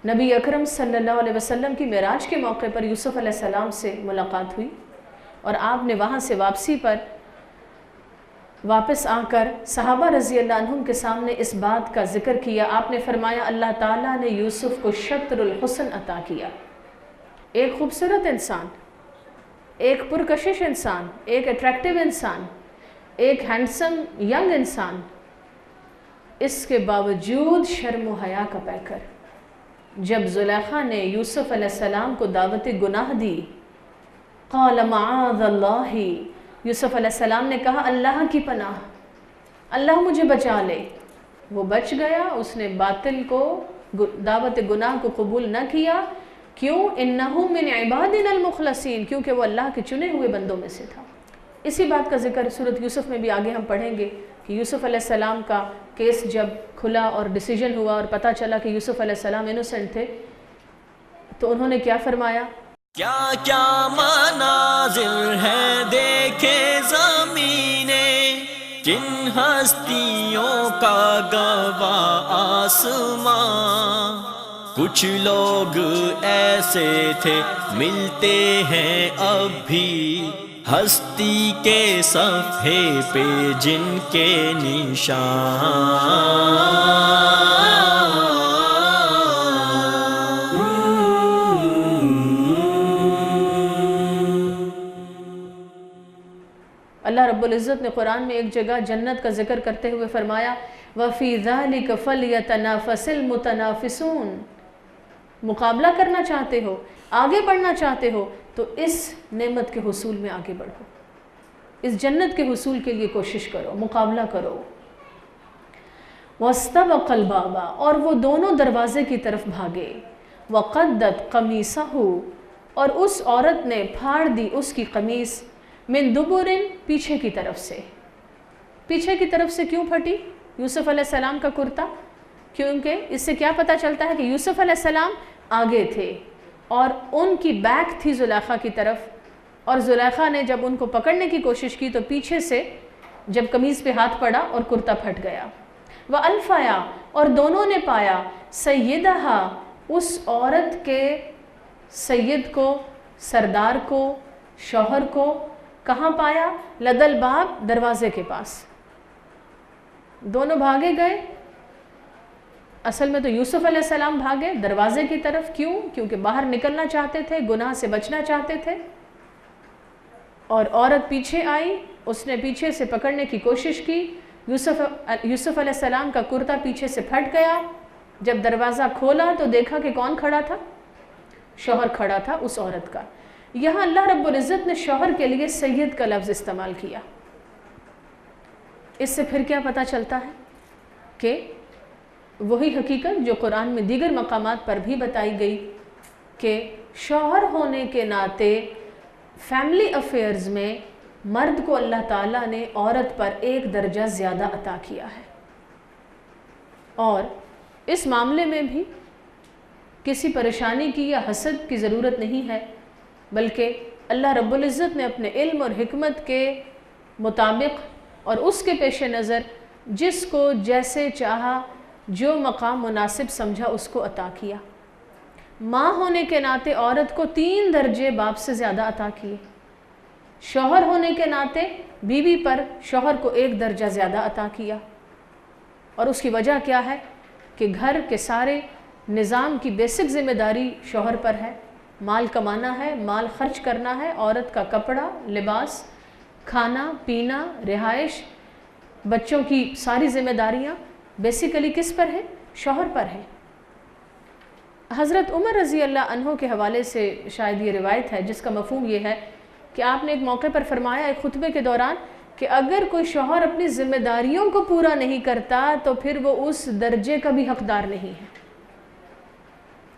نبی اکرم صلی اللہ علیہ وسلم کی معراج کے موقع پر یوسف علیہ السلام سے ملاقات ہوئی، اور آپ نے وہاں سے واپسی پر واپس آ کر صحابہ رضی اللہ عنہم کے سامنے اس بات کا ذکر کیا۔ آپ نے فرمایا اللہ تعالیٰ نے یوسف کو شطر الحسن عطا کیا، ایک خوبصورت انسان، ایک پرکشش انسان، ایک اٹریکٹیو انسان، ایک ہینڈسم ینگ انسان، اس کے باوجود شرم و حیا کا پیکر۔ جب زلیخا نے یوسف علیہ السلام کو دعوت گناہ دی، قال معاذ اللہ، یوسف علیہ السلام نے کہا اللہ کی پناہ، اللہ مجھے بچا لے۔ وہ بچ گیا، اس نے باطل کو، دعوت گناہ کو قبول نہ کیا۔ کیوں؟ انہو من عبادنا المخلصین، کیونکہ وہ اللہ کے چنے ہوئے بندوں میں سے تھا۔ اسی بات کا ذکر سورۃ یوسف میں بھی آگے ہم پڑھیں گے کہ یوسف علیہ السلام کا کیس جب کھلا اور ڈیسیجن ہوا اور پتہ چلا کہ یوسف علیہ السلام انوسنٹ تھے، تو انہوں نے کیا فرمایا؟ کیا کیا مناظر ہے دیکھے زمینیں، جن ہستیوں کا گواہ آسمان۔ کچھ لوگ ایسے تھے ملتے ہیں اب بھی، ہستی کے صفحے پہ جن کے نشان۔ اللہ رب العزت نے قرآن میں ایک جگہ جنت کا ذکر کرتے ہوئے فرمایا وَفِي ذَلِكَ فَلْيَتَنَافَسِ الْمُتَنَافِسُونَ۔ مقابلہ کرنا چاہتے ہو، آگے بڑھنا چاہتے ہو تو اس نعمت کے حصول میں آگے بڑھو، اس جنت کے حصول کے لیے کوشش کرو، مقابلہ کرو۔ وَاسْتَبَقَ الْبَابَ، اور وہ دونوں دروازے کی طرف بھاگے۔ وَقَدَّتْ قَمِيصَهُ، اور اس عورت نے پھاڑ دی اس کی قمیص، من دبرن، پیچھے کی طرف سے۔ پیچھے کی طرف سے کیوں پھٹی یوسف علیہ السلام کا کرتا؟ کیونکہ اس سے کیا پتہ چلتا ہے کہ یوسف علیہ السلام آگے تھے اور ان کی بیک تھی زلیخا کی طرف، اور زلیخا نے جب ان کو پکڑنے کی کوشش کی تو پیچھے سے جب قمیض پہ ہاتھ پڑا اور کرتا پھٹ گیا۔ وَأَلْفَيَا، اور دونوں نے پایا، سیدہا، اس عورت کے سید کو، سردار کو، شوہر کو، کہاں پایا؟ لَدَ الْبَابِ، دروازے کے پاس۔ دونوں بھاگے گئے، اصل میں تو یوسف علیہ السلام بھاگے دروازے کی طرف۔ کیوں؟ کیونکہ باہر نکلنا چاہتے تھے، گناہ سے بچنا چاہتے تھے، اور عورت پیچھے آئی، اس نے پیچھے سے پکڑنے کی کوشش کی، یوسف علیہ السلام کا کرتا پیچھے سے پھٹ گیا۔ جب دروازہ کھولا تو دیکھا کہ کون کھڑا تھا؟ شوہر کھڑا تھا اس عورت کا۔ یہاں اللہ رب العزت نے شوہر کے لیے سید کا لفظ استعمال کیا۔ اس سے پھر کیا پتہ چلتا ہے کہ وہی حقیقت جو قرآن میں دیگر مقامات پر بھی بتائی گئی کہ شوہر ہونے کے ناطے فیملی افیئرز میں مرد کو اللہ تعالیٰ نے عورت پر ایک درجہ زیادہ عطا کیا ہے، اور اس معاملے میں بھی کسی پریشانی کی یا حسد کی ضرورت نہیں ہے، بلکہ اللہ رب العزت نے اپنے علم اور حکمت کے مطابق اور اس کے پیش نظر جس کو جیسے چاہا، جو مقام مناسب سمجھا، اس کو عطا کیا۔ ماں ہونے کے ناطے عورت کو 3 درجے باپ سے زیادہ عطا کیے، شوہر ہونے کے ناطے بیوی پر شوہر کو 1 درجہ زیادہ عطا کیا، اور اس کی وجہ کیا ہے کہ گھر کے سارے نظام کی بیسک ذمہ داری شوہر پر ہے، مال کمانا ہے، مال خرچ کرنا ہے، عورت کا کپڑا، لباس، کھانا پینا، رہائش، بچوں کی ساری ذمہ داریاں بیسیکلی کس پر ہے؟ شوہر پر ہے۔ حضرت عمر رضی اللہ عنہ کے حوالے سے شاید یہ روایت ہے جس کا مفہوم یہ ہے کہ آپ نے ایک موقع پر فرمایا ایک خطبے کے دوران کہ اگر کوئی شوہر اپنی ذمہ داریوں کو پورا نہیں کرتا تو پھر وہ اس درجے کا بھی حقدار نہیں ہے۔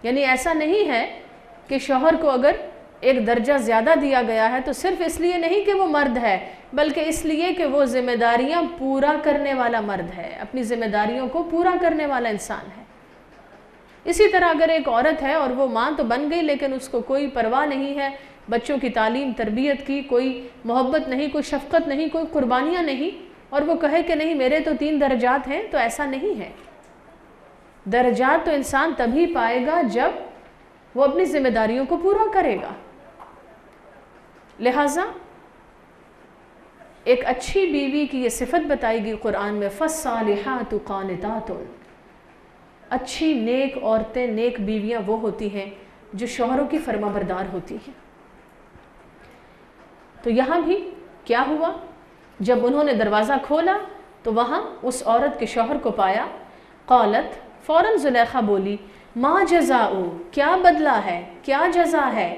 یعنی ایسا نہیں ہے کہ شوہر کو اگر ایک درجہ زیادہ دیا گیا ہے تو صرف اس لیے نہیں کہ وہ مرد ہے، بلکہ اس لیے کہ وہ ذمہ داریاں پورا کرنے والا مرد ہے، اپنی ذمہ داریوں کو پورا کرنے والا انسان ہے۔ اسی طرح اگر ایک عورت ہے اور وہ ماں تو بن گئی لیکن اس کو کوئی پرواہ نہیں ہے بچوں کی تعلیم تربیت کی، کوئی محبت نہیں، کوئی شفقت نہیں، کوئی قربانیاں نہیں، اور وہ کہے کہ نہیں میرے تو 3 درجات ہیں، تو ایسا نہیں ہے۔ درجات تو انسان تبھی پائے گا جب وہ اپنی ذمہ داریوں کو پورا کرے گا۔ لہٰذا ایک اچھی بیوی کی یہ صفت بتائی گئی قرآن میں، فَالصَّالِحَاتُ قَانِتَاتٌ۔ اچھی نیک عورتیں، نیک بیویاں وہ ہوتی ہیں جو شوہروں کی فرما بردار ہوتی ہیں۔ تو یہاں بھی کیا ہوا، جب انہوں نے دروازہ کھولا تو وہاں اس عورت کے شوہر کو پایا، قالت، فوراً زلیخا بولی، ما جزاء، کیا بدلہ ہے، کیا جزا ہے،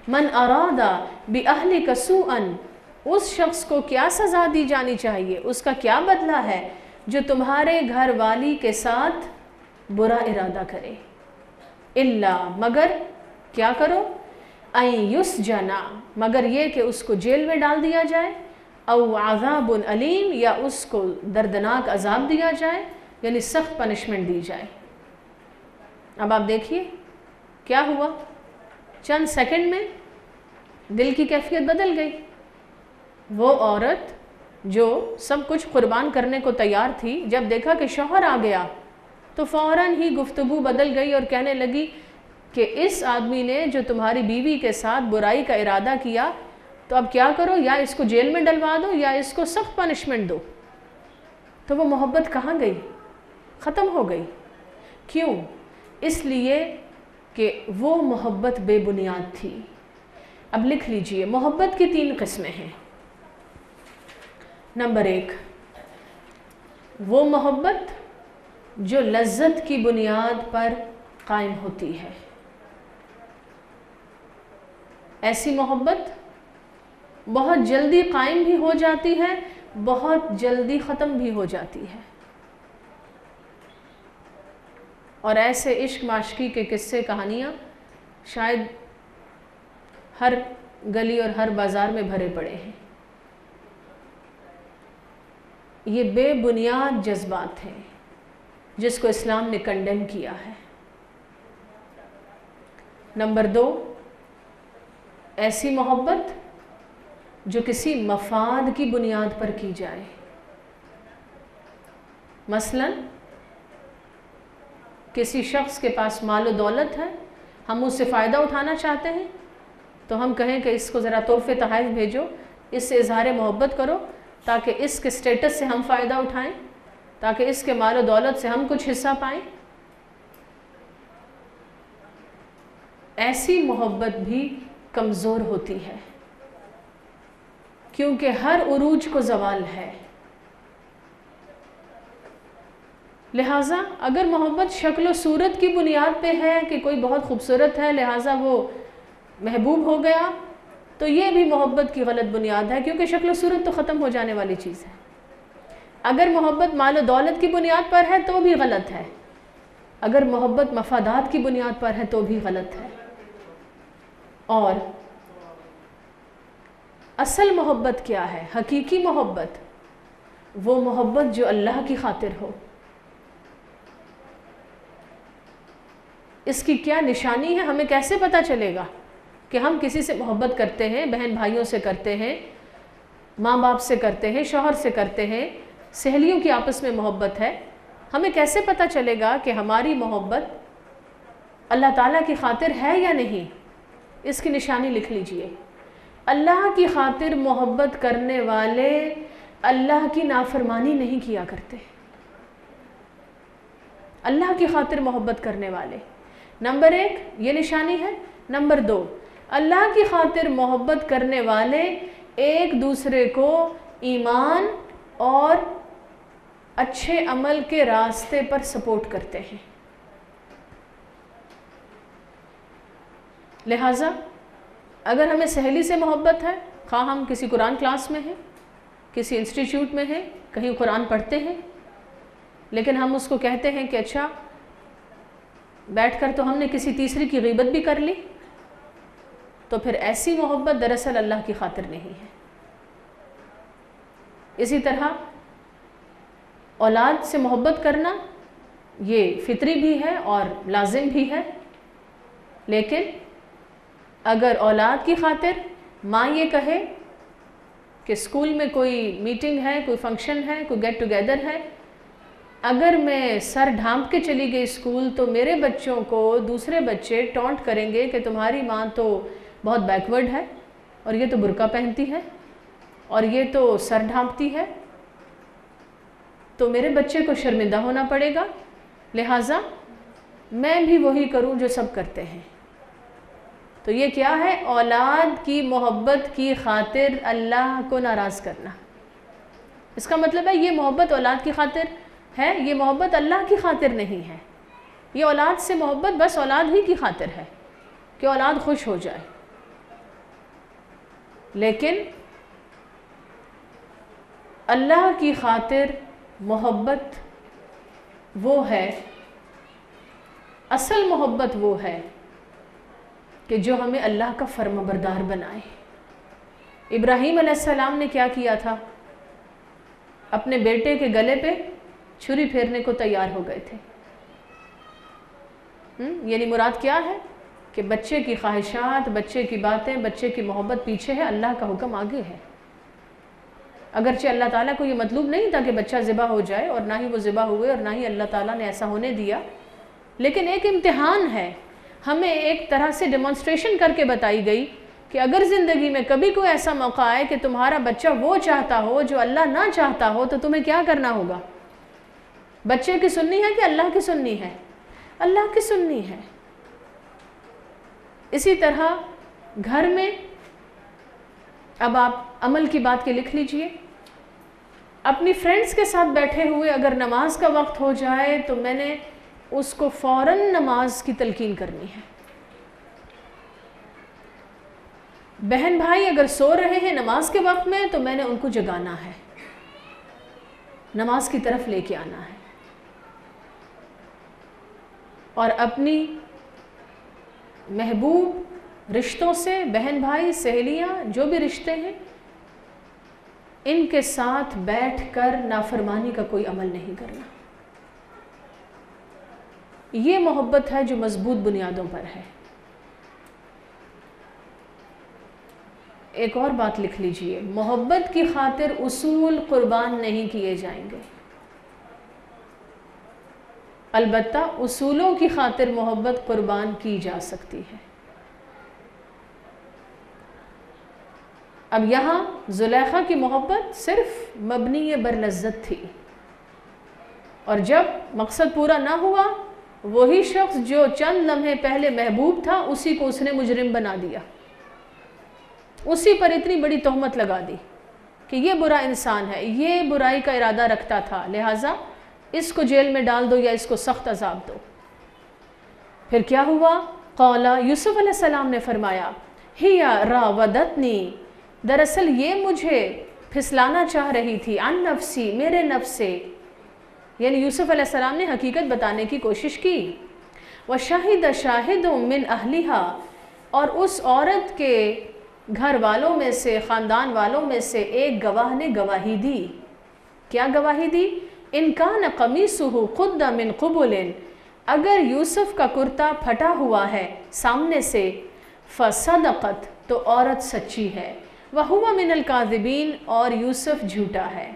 من اراد بأہلک سوءا، اس شخص کو کیا سزا دی جانی چاہیے، اس کا کیا بدلہ ہے جو تمہارے گھر والی کے ساتھ برا ارادہ کرے، الا، مگر کیا کرو، این یسجنا، مگر یہ کہ اس کو جیل میں ڈال دیا جائے، او عذاب علیم، یا اس کو دردناک عذاب دیا جائے، یعنی سخت پنشمنٹ دی جائے۔ اب آپ دیکھیے کیا ہوا، چند سیکنڈ میں دل کی کیفیت بدل گئی۔ وہ عورت جو سب کچھ قربان کرنے کو تیار تھی، جب دیکھا کہ شوہر آ گیا تو فوراً ہی گفتگو بدل گئی اور کہنے لگی کہ اس آدمی نے جو تمہاری بیوی کے ساتھ برائی کا ارادہ کیا، تو اب کیا کرو، یا اس کو جیل میں ڈلوا دو یا اس کو سخت پنشمنٹ دو۔ تو وہ محبت کہاں گئی، ختم ہو گئی۔ کیوں؟ اس لیے کہ وہ محبت بے بنیاد تھی۔ اب لکھ لیجئے، محبت کی 3 قسمیں ہیں۔ نمبر 1، وہ محبت جو لذت کی بنیاد پر قائم ہوتی ہے، ایسی محبت بہت جلدی قائم بھی ہو جاتی ہے، بہت جلدی ختم بھی ہو جاتی ہے، اور ایسے عشق معاشقی کے قصے کہانیاں شاید ہر گلی اور ہر بازار میں بھرے پڑے ہیں۔ یہ بے بنیاد جذبات ہیں جس کو اسلام نے کنڈیم کیا ہے۔ نمبر 2، ایسی محبت جو کسی مفاد کی بنیاد پر کی جائے، مثلا کسی شخص کے پاس مال و دولت ہے، ہم اس سے فائدہ اٹھانا چاہتے ہیں تو ہم کہیں کہ اس کو ذرا تحفے تحائف بھیجو، اس سے اظہار محبت کرو تاکہ اس کے سٹیٹس سے ہم فائدہ اٹھائیں، تاکہ اس کے مال و دولت سے ہم کچھ حصہ پائیں۔ ایسی محبت بھی کمزور ہوتی ہے، کیونکہ ہر عروج کو زوال ہے۔ لہٰذا اگر محبت شکل و صورت کی بنیاد پہ ہے کہ کوئی بہت خوبصورت ہے لہٰذا وہ محبوب ہو گیا، تو یہ بھی محبت کی غلط بنیاد ہے، کیونکہ شکل و صورت تو ختم ہو جانے والی چیز ہے۔ اگر محبت مال و دولت کی بنیاد پر ہے تو بھی غلط ہے، اگر محبت مفادات کی بنیاد پر ہے تو بھی غلط ہے۔ اور اصل محبت کیا ہے؟ حقیقی محبت وہ محبت جو اللہ کی خاطر ہو۔ اس کی کیا نشانی ہے؟ ہمیں کیسے پتہ چلے گا کہ ہم کسی سے محبت کرتے ہیں؟ بہن بھائیوں سے کرتے ہیں، ماں باپ سے کرتے ہیں، شوہر سے کرتے ہیں، سہیلیوں کی آپس میں محبت ہے۔ ہمیں کیسے پتہ چلے گا کہ ہماری محبت اللہ تعالیٰ کی خاطر ہے یا نہیں؟ اس کی نشانی لکھ لیجئے۔ اللہ کی خاطر محبت کرنے والے اللہ کی نافرمانی نہیں کیا کرتے۔ اللہ کی خاطر محبت کرنے والے، نمبر 1 یہ نشانی ہے۔ نمبر 2، اللہ کی خاطر محبت کرنے والے ایک دوسرے کو ایمان اور اچھے عمل کے راستے پر سپورٹ کرتے ہیں۔ لہٰذا اگر ہمیں سہیلی سے محبت ہے، خواہ ہم کسی قرآن کلاس میں ہیں، کسی انسٹیٹیوٹ میں ہیں، کہیں قرآن پڑھتے ہیں، لیکن ہم اس کو کہتے ہیں کہ اچھا بیٹھ کر تو ہم نے کسی تیسری کی غیبت بھی کر لی، تو پھر ایسی محبت دراصل اللہ کی خاطر نہیں ہے۔ اسی طرح اولاد سے محبت کرنا یہ فطری بھی ہے اور لازم بھی ہے، لیکن اگر اولاد کی خاطر ماں یہ کہے کہ اسکول میں کوئی میٹنگ ہے، کوئی فنکشن ہے، کوئی گیٹ ٹوگیدر ہے، اگر میں سر ڈھانپ کے چلی گئی اسکول تو میرے بچوں کو دوسرے بچے ٹونٹ کریں گے کہ تمہاری ماں تو بہت بیکورڈ ہے اور یہ تو برقع پہنتی ہے اور یہ تو سر ڈھانپتی ہے، تو میرے بچے کو شرمندہ ہونا پڑے گا، لہٰذا میں بھی وہی کروں جو سب کرتے ہیں۔ تو یہ کیا ہے؟ اولاد کی محبت کی خاطر اللہ کو ناراض کرنا۔ اس کا مطلب ہے یہ محبت اولاد کی خاطر ہے، یہ محبت اللہ کی خاطر نہیں ہے۔ یہ اولاد سے محبت بس اولاد ہی کی خاطر ہے کہ اولاد خوش ہو جائے، لیکن اللہ کی خاطر محبت وہ ہے، اصل محبت وہ ہے کہ جو ہمیں اللہ کا فرما بردار بنائے۔ ابراہیم علیہ السلام نے کیا کیا تھا؟ اپنے بیٹے کے گلے پہ چھری پھیرنے کو تیار ہو گئے تھے۔ یعنی مراد کیا ہے کہ بچے کی خواہشات، بچے کی باتیں، بچے کی محبت پیچھے ہے، اللہ کا حکم آگے ہے۔ اگرچہ اللہ تعالیٰ کو یہ مطلوب نہیں تھا کہ بچہ ذبح ہو جائے، اور نہ ہی وہ ذبح ہوئے، اور نہ ہی اللہ تعالیٰ نے ایسا ہونے دیا، لیکن ایک امتحان ہے، ہمیں ایک طرح سے ڈیمونسٹریشن کر کے بتائی گئی کہ اگر زندگی میں کبھی کوئی ایسا موقع آئے کہ تمہارا بچہ وہ چاہتا ہو جو اللہ نہ چاہتا ہو، تو تمہیں کیا کرنا ہوگا؟ بچے کی سننی ہے کہ اللہ کی سننی ہے؟ اللہ کی سننی ہے۔ اسی طرح گھر میں، اب آپ عمل کی بات کے لکھ لیجئے، اپنی فرینڈز کے ساتھ بیٹھے ہوئے اگر نماز کا وقت ہو جائے تو میں نے اس کو فوراً نماز کی تلقین کرنی ہے۔ بہن بھائی اگر سو رہے ہیں نماز کے وقت میں تو میں نے ان کو جگانا ہے، نماز کی طرف لے کے آنا ہے، اور اپنی محبوب رشتوں سے، بہن بھائی، سہیلیاں، جو بھی رشتے ہیں، ان کے ساتھ بیٹھ کر نافرمانی کا کوئی عمل نہیں کرنا۔ یہ محبت ہے جو مضبوط بنیادوں پر ہے۔ ایک اور بات لکھ لیجئے، محبت کی خاطر اصول قربان نہیں کیے جائیں گے، البتہ اصولوں کی خاطر محبت قربان کی جا سکتی ہے۔ اب یہاں زلیخا کی محبت صرف مبنی بر لذت تھی، اور جب مقصد پورا نہ ہوا، وہی شخص جو چند لمحے پہلے محبوب تھا اسی کو اس نے مجرم بنا دیا، اسی پر اتنی بڑی تہمت لگا دی کہ یہ برا انسان ہے، یہ برائی کا ارادہ رکھتا تھا، لہٰذا اس کو جیل میں ڈال دو یا اس کو سخت عذاب دو۔ پھر کیا ہوا؟ قال، یوسف علیہ السلام نے فرمایا، ہی راودتنی، دراصل یہ مجھے پھسلانا چاہ رہی تھی، عن نفسی، میرے نفس سے، یعنی یوسف علیہ السلام نے حقیقت بتانے کی کوشش کی۔ وَشَهِدَ شَاهِدٌ مِّنْ أَهْلِهَا، اور اس عورت کے گھر والوں میں سے، خاندان والوں میں سے ایک گواہ نے گواہی دی۔ کیا گواہی دی؟ إِنْ كَانَ قَمِيصُهُ قُدَّ مِنْ قُبُلٍ، اگر یوسف کا کرتا پھٹا ہوا ہے سامنے سے، فَصَدَقَتْ، تو عورت سچی ہے، وَهُوَ مِنَ الْكَاذِبِينَ، اور یوسف جھوٹا ہے،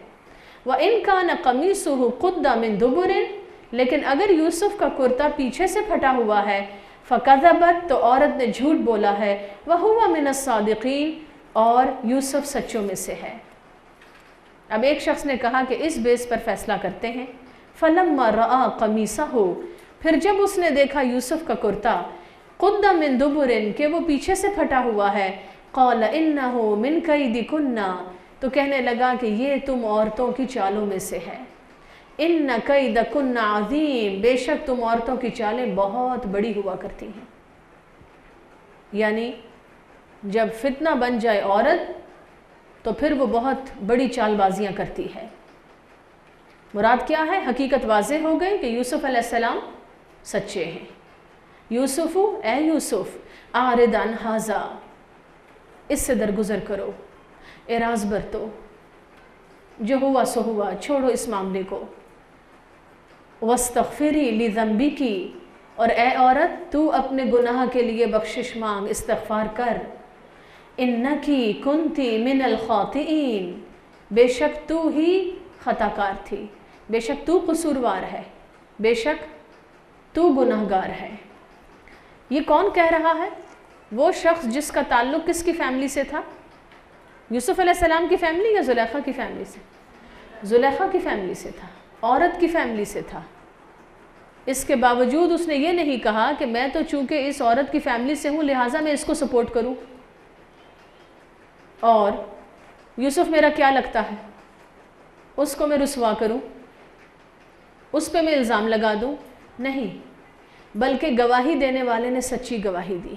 وَإِنْ كَانَ قَمِيصُهُ قُدَّ مِنْ دُبُرٍ، لیکن اگر یوسف کا کرتا پیچھے سے پھٹا ہوا ہے، فَكَذَبَتْ، تو عورت نے جھوٹ بولا ہے، وَهُوَ مِنَ الصَّادِقِينَ، اور یوسف سچوں میں سے ہے۔ اب ایک شخص نے کہا کہ اس بیس پر فیصلہ کرتے ہیں، فَلَمَّا رَآ قَمِيصَهُ، پھر جب اس نے دیکھا یوسف کا کرتا، قُدَّ مِنْ دُبُرٍ، کہ وہ پیچھے سے پھٹا ہوا ہے، قَالَ إِنَّهُ مِنْ كَيْدِكُنَّ، تو کہنے لگا کہ یہ تم عورتوں کی چالوں میں سے ہے، إِنَّ كَيْدَكُنَّ عَظِيمٌ، بے شک تم عورتوں کی چالیں بہت بڑی ہوا کرتی ہیں۔ یعنی جب فتنہ بن جائے عورت تو پھر وہ بہت بڑی چال بازیاں کرتی ہے۔ مراد کیا ہے؟ حقیقت واضح ہو گئی کہ یوسف علیہ السلام سچے ہیں۔ یوسف، اے یوسف، اعرض عن ھذا، اس سے درگزر کرو، اعراض برتو، جو ہوا سو ہوا، چھوڑو اس معاملے کو۔ واستغفری لذنبک، اور اے عورت تو اپنے گناہ کے لیے بخشش مانگ، استغفار کر۔ انکی کنتی من الخاطئین، بے شک تو ہی خطا کار تھی، بے شک تو قصوروار ہے، بے شک تو گناہگار ہے۔ یہ کون کہہ رہا ہے؟ وہ شخص جس کا تعلق کس کی فیملی سے تھا؟ یوسف علیہ السلام کی فیملی یا زلیخا کی فیملی سے؟ زلیخا کی فیملی سے تھا، عورت کی فیملی سے تھا۔ اس کے باوجود اس نے یہ نہیں کہا کہ میں تو چونکہ اس عورت کی فیملی سے ہوں لہٰذا میں اس کو سپورٹ کروں، اور یوسف میرا کیا لگتا ہے، اس کو میں رسوا کروں، اس پہ میں الزام لگا دوں۔ نہیں، بلکہ گواہی دینے والے نے سچی گواہی دی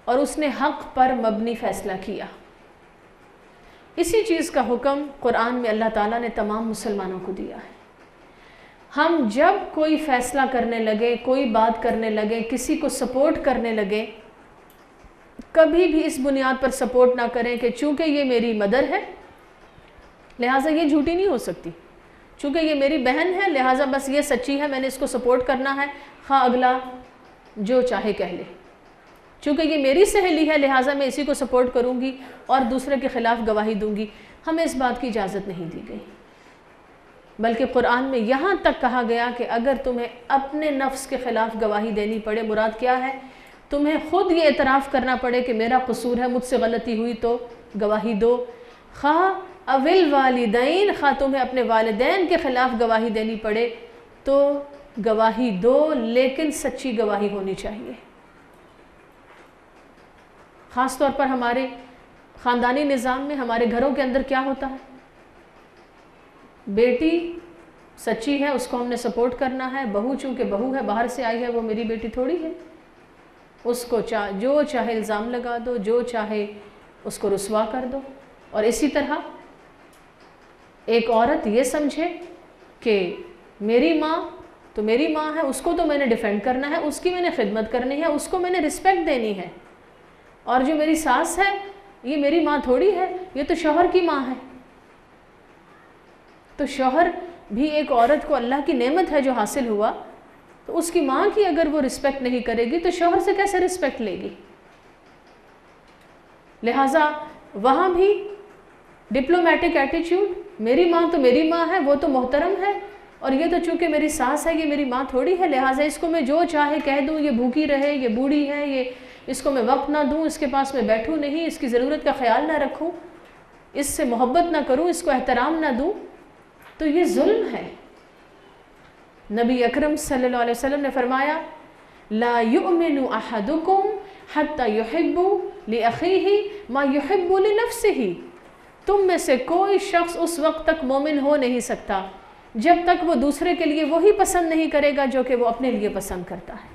اور اس نے حق پر مبنی فیصلہ کیا۔ اسی چیز کا حکم قرآن میں اللہ تعالیٰ نے تمام مسلمانوں کو دیا ہے۔ ہم جب کوئی فیصلہ کرنے لگے، کوئی بات کرنے لگے، کسی کو سپورٹ کرنے لگے، کبھی بھی اس بنیاد پر سپورٹ نہ کریں کہ چونکہ یہ میری مدر ہے لہٰذا یہ جھوٹی نہیں ہو سکتی، چونکہ یہ میری بہن ہے لہٰذا بس یہ سچی ہے، میں نے اس کو سپورٹ کرنا ہے، خواہ اگلا جو چاہے کہہ لے، چونکہ یہ میری سہیلی ہے لہٰذا میں اسی کو سپورٹ کروں گی اور دوسرے کے خلاف گواہی دوں گی۔ ہمیں اس بات کی اجازت نہیں دی گئی، بلکہ قرآن میں یہاں تک کہا گیا کہ اگر تمہیں اپنے نفس کے خلاف گواہی دینی پڑے، مراد کیا ہے؟ تمہیں خود یہ اعتراف کرنا پڑے کہ میرا قصور ہے، مجھ سے غلطی ہوئی، تو گواہی دو۔ خواہ اول والدین، خواہ تمہیں اپنے والدین کے خلاف گواہی دینی پڑے تو گواہی دو، لیکن سچی گواہی ہونی چاہیے۔ خاص طور پر ہمارے خاندانی نظام میں، ہمارے گھروں کے اندر کیا ہوتا ہے؟ بیٹی سچی ہے، اس کو ہم نے سپورٹ کرنا ہے، بہو چونکہ بہو ہے، باہر سے آئی ہے، وہ میری بیٹی تھوڑی ہے، اس کو جو چاہے الزام لگا دو، جو چاہے اس کو رسوا کر دو۔ اور اسی طرح ایک عورت یہ سمجھے کہ میری ماں تو میری ماں ہے، اس کو تو میں نے ڈیفینڈ کرنا ہے، اس کی میں نے خدمت کرنی ہے، اس کو میں نے رسپیکٹ دینی ہے، اور جو میری ساس ہے یہ میری ماں تھوڑی ہے، یہ تو شوہر کی ماں ہے۔ تو شوہر بھی ایک عورت کو اللہ کی نعمت ہے جو حاصل ہوا، تو اس کی ماں کی اگر وہ رسپیکٹ نہیں کرے گی تو شوہر سے کیسے رسپیکٹ لے گی؟ لہٰذا وہاں بھی ڈپلومیٹک ایٹیچیوڈ، میری ماں تو میری ماں ہے، وہ تو محترم ہے، اور یہ تو چونکہ میری ساس ہے، یہ میری ماں تھوڑی ہے، لہٰذا اس کو میں جو چاہے کہہ دوں، یہ بھوکی رہے، یہ بوڑھی ہے، یہ اس کو میں وقت نہ دوں، اس کے پاس میں بیٹھوں نہیں، اس کی ضرورت کا خیال نہ رکھوں، اس سے محبت نہ کروں، اس کو احترام نہ دوں، تو یہ ظلم ہے۔ نبی اکرم صلی اللہ علیہ وسلم نے فرمایا لا یؤمن احدکم حتی یحب لأخیہ ما یحب لنفسہ، تم میں سے کوئی شخص اس وقت تک مومن ہو نہیں سکتا جب تک وہ دوسرے کے لیے وہی پسند نہیں کرے گا جو کہ وہ اپنے لیے پسند کرتا ہے۔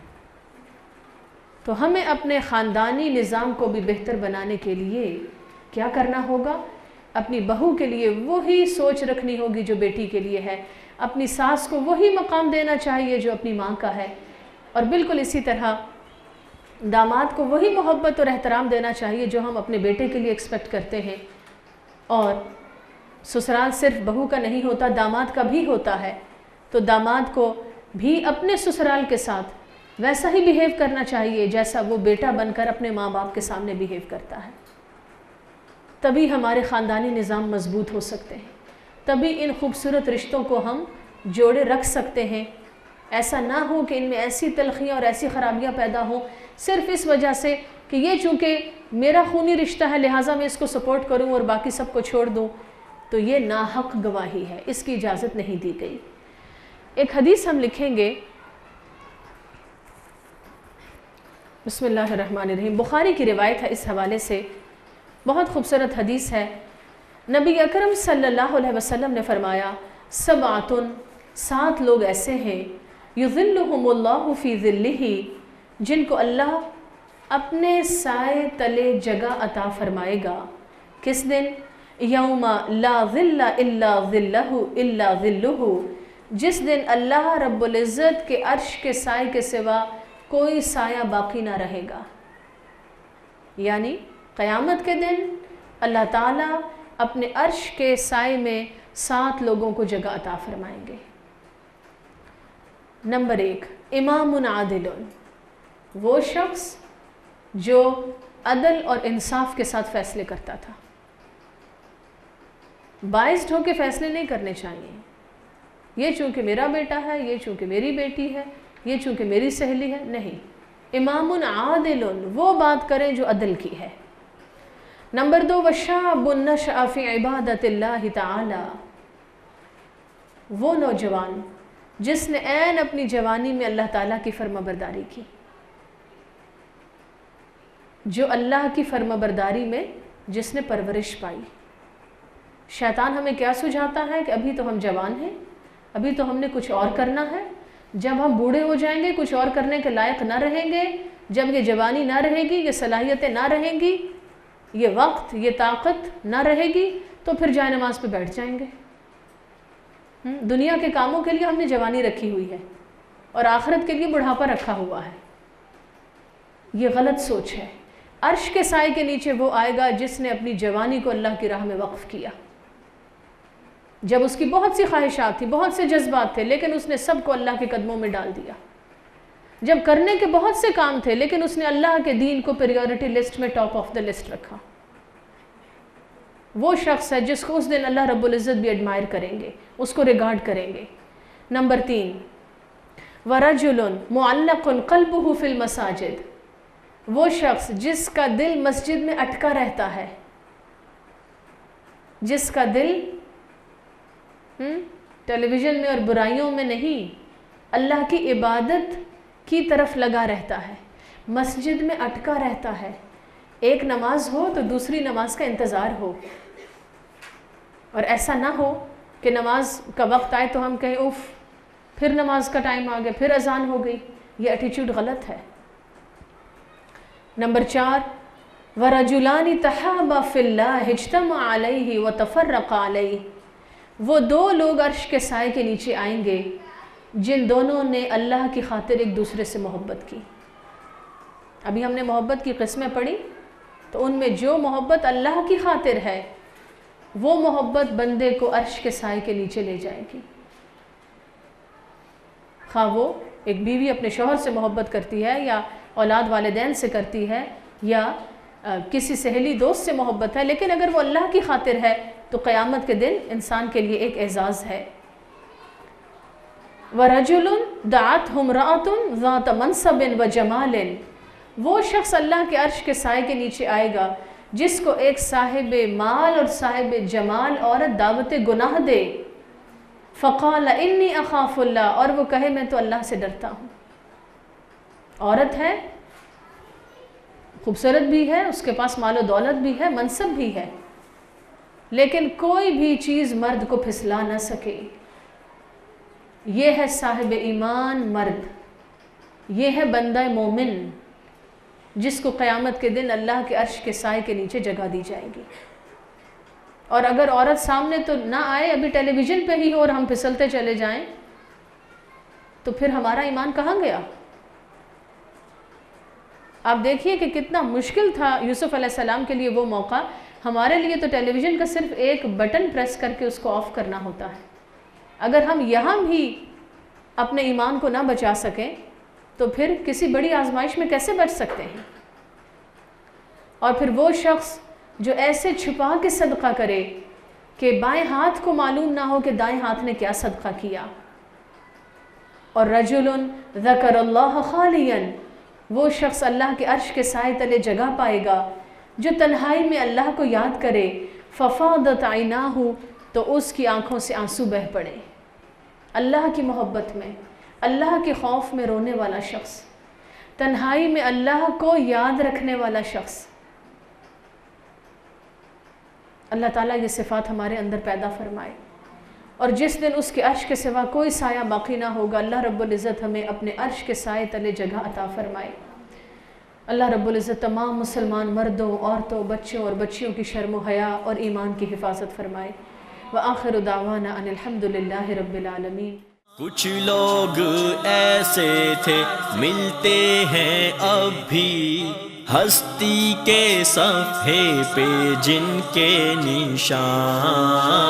تو ہمیں اپنے خاندانی نظام کو بھی بہتر بنانے کے لیے کیا کرنا ہوگا؟ اپنی بہو کے لیے وہی سوچ رکھنی ہوگی جو بیٹی کے لیے ہے، اپنی ساس کو وہی مقام دینا چاہیے جو اپنی ماں کا ہے، اور بالکل اسی طرح داماد کو وہی محبت اور احترام دینا چاہیے جو ہم اپنے بیٹے کے لیے ایکسپیکٹ کرتے ہیں۔ اور سسرال صرف بہو کا نہیں ہوتا، داماد کا بھی ہوتا ہے، تو داماد کو بھی اپنے سسرال کے ساتھ ویسا ہی بیہیو کرنا چاہیے جیسا وہ بیٹا بن کر اپنے ماں باپ کے سامنے بیہیو کرتا ہے۔ تبھی ہمارے خاندانی نظام مضبوط ہو سکتے ہیں، تبھی ان خوبصورت رشتوں کو ہم جوڑے رکھ سکتے ہیں۔ ایسا نہ ہو کہ ان میں ایسی تلخیاں اور ایسی خرابیاں پیدا ہوں صرف اس وجہ سے کہ یہ چونکہ میرا خونی رشتہ ہے لہٰذا میں اس کو سپورٹ کروں اور باقی سب کو چھوڑ دوں، تو یہ ناحق گواہی ہے، اس کی اجازت نہیں دی گئی۔ ایک حدیث ہم لکھیں گے، بسم اللہ الرحمن الرحیم، بخاری کی روایت ہے، اس حوالے سے بہت خوبصورت حدیث ہے۔ نبی اکرم صلی اللہ علیہ وسلم نے فرمایا سبعۃ، 7 لوگ ایسے ہیں یظلہم اللہ فی ظلہ، جن کو اللہ اپنے سائے تلے جگہ عطا فرمائے گا۔ کس دن؟ یوم لا ظل الا ظلہ الا ظلہ، جس دن اللہ رب العزت کے عرش کے سائے کے سوا کوئی سایہ باقی نہ رہے گا۔ یعنی قیامت کے دن اللہ تعالیٰ اپنے عرش کے سائے میں 7 لوگوں کو جگہ عطا فرمائیں گے۔ نمبر 1، امام عادل، وہ شخص جو عدل اور انصاف کے ساتھ فیصلے کرتا تھا۔ بائسڈ ہو کے فیصلے نہیں کرنے چاہیے، یہ چونکہ میرا بیٹا ہے، یہ چونکہ میری بیٹی ہے، یہ چونکہ میری سہیلی ہے، نہیں، امام عادل، وہ بات کریں جو عدل کی ہے۔ نمبر 2، وشاب نشأ فی عبادت اللہ تعالی، وہ نوجوان جس نے عین اپنی جوانی میں اللہ تعالیٰ کی فرما برداری کی، جو اللہ کی فرما برداری میں جس نے پرورش پائی۔ شیطان ہمیں کیا سجھاتا ہے کہ ابھی تو ہم جوان ہیں، ابھی تو ہم نے کچھ اور کرنا ہے، جب ہم بوڑھے ہو جائیں گے، کچھ اور کرنے کے لائق نہ رہیں گے، جب یہ جوانی نہ رہے گی، یہ صلاحیتیں نہ رہیں گی، یہ وقت، یہ طاقت نہ رہے گی، تو پھر جائے نماز پہ بیٹھ جائیں گے۔ دنیا کے کاموں کے لیے ہم نے جوانی رکھی ہوئی ہے اور آخرت کے لیے بڑھاپا رکھا ہوا ہے۔ یہ غلط سوچ ہے۔ عرش کے سائے کے نیچے وہ آئے گا جس نے اپنی جوانی کو اللہ کی راہ میں وقف کیا، جب اس کی بہت سی خواہشات تھی، بہت سے جذبات تھے، لیکن اس نے سب کو اللہ کے قدموں میں ڈال دیا۔ جب کرنے کے بہت سے کام تھے، لیکن اس نے اللہ کے دین کو پریورٹی لسٹ میں ٹاپ آف دا لسٹ رکھا۔ وہ شخص ہے جس کو اس دن اللہ رب العزت بھی ایڈمائر کریں گے، اس کو ریگارڈ کریں گے۔ نمبر 3، وَرَجُلٌ مُعَلَّقٌ قَلْبُهُ فِي الْمَسَاجِدِ، وہ شخص جس کا دل مسجد میں اٹکا رہتا ہے، جس کا دل ٹیلی ویژن میں اور برائیوں میں نہیں، اللہ کی عبادت کی طرف لگا رہتا ہے، مسجد میں اٹکا رہتا ہے۔ ایک نماز ہو تو دوسری نماز کا انتظار ہو، اور ایسا نہ ہو کہ نماز کا وقت آئے تو ہم کہیں اوف پھر نماز کا ٹائم آ گیا، پھر اذان ہو گئی۔ یہ ایٹیچیوڈ غلط ہے۔ نمبر 4، وَرَجُلَانِ تَحَابَا فِي اللَّهِ اجْتَمَعَ عَلَيْهِ وَتَفَرَّقَ عَلَيْهِ، وہ دو لوگ عرش کے سائے کے نیچے آئیں گے جن دونوں نے اللہ کی خاطر ایک دوسرے سے محبت کی۔ ابھی ہم نے محبت کی قسمیں پڑھی، تو ان میں جو محبت اللہ کی خاطر ہے، وہ محبت بندے کو عرش کے سائے کے نیچے لے جائے گی۔ خواہ وہ ایک بیوی اپنے شوہر سے محبت کرتی ہے، یا اولاد والدین سے کرتی ہے، یا کسی سہیلی دوست سے محبت ہے، لیکن اگر وہ اللہ کی خاطر ہے تو قیامت کے دن انسان کے لیے ایک اعزاز ہے۔ وَرَجُلٌ دَعَتْهُ امْرَأَةٌ ذَاتَ مَنْصَبٍ وَجَمَالٍ، وہ شخص اللہ کے عرش کے سائے کے نیچے آئے گا جس کو ایک صاحب مال اور صاحب جمال عورت دعوت گناہ دے، فَقَالَ إِنِّي أَخَافُ اللَّهَ، اور وہ کہے میں تو اللہ سے ڈرتا ہوں۔ عورت ہے، خوبصورت بھی ہے، اس کے پاس مال و دولت بھی ہے، منصب بھی ہے، لیکن کوئی بھی چیز مرد کو پھسلا نہ سکے۔ یہ ہے صاحب ایمان مرد، یہ ہے بندہ مومن جس کو قیامت کے دن اللہ کے عرش کے سائے کے نیچے جگہ دی جائے گی۔ اور اگر عورت سامنے تو نہ آئے، ابھی ٹیلی ویژن پہ ہی ہو اور ہم پھسلتے چلے جائیں، تو پھر ہمارا ایمان کہاں گیا؟ آپ دیکھیے کہ کتنا مشکل تھا یوسف علیہ السلام کے لیے وہ موقع، ہمارے لیے تو ٹیلی ویژن کا صرف ایک بٹن پریس کر کے اس کو آف کرنا ہوتا ہے۔ اگر ہم یہاں بھی اپنے ایمان کو نہ بچا سکیں تو پھر کسی بڑی آزمائش میں کیسے بچ سکتے ہیں؟ اور پھر وہ شخص جو ایسے چھپا کے صدقہ کرے کہ بائیں ہاتھ کو معلوم نہ ہو کہ دائیں ہاتھ نے کیا صدقہ کیا۔ اور رجل ذکر اللہ خالیا، وہ شخص اللہ کے عرش کے سائے تلے جگہ پائے گا جو تنہائی میں اللہ کو یاد کرے، ففاضت عیناہ، تو اس کی آنکھوں سے آنسو بہہ پڑے۔ اللہ کی محبت میں، اللہ کے خوف میں رونے والا شخص، تنہائی میں اللہ کو یاد رکھنے والا شخص، اللہ تعالیٰ یہ صفات ہمارے اندر پیدا فرمائے، اور جس دن اس کے عرش کے سوا کوئی سایہ باقی نہ ہوگا، اللہ رب العزت ہمیں اپنے عرش کے سائے تلے جگہ عطا فرمائے۔ اللہ رب العزت تمام مسلمان مردوں، عورتوں، بچوں اور بچیوں کی شرم و حیا اور ایمان کی حفاظت فرمائے۔ وآخر دعوانا ان الحمدللہ رب العالمین۔ کچھ لوگ ایسے تھے ملتے ہیں اب بھی ہستی کے صفحے پہ جن کے نشان